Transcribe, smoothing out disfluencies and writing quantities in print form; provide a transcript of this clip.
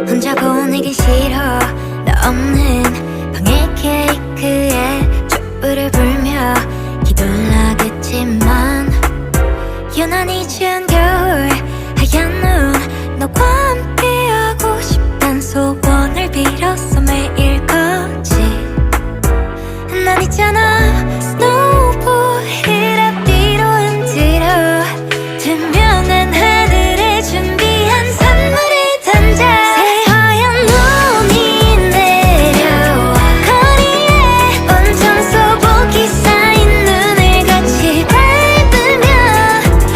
혼자 보내긴 싫어. 너 없는 방에 케이크에 촛불을 불며 기도를 하겠지만 유난히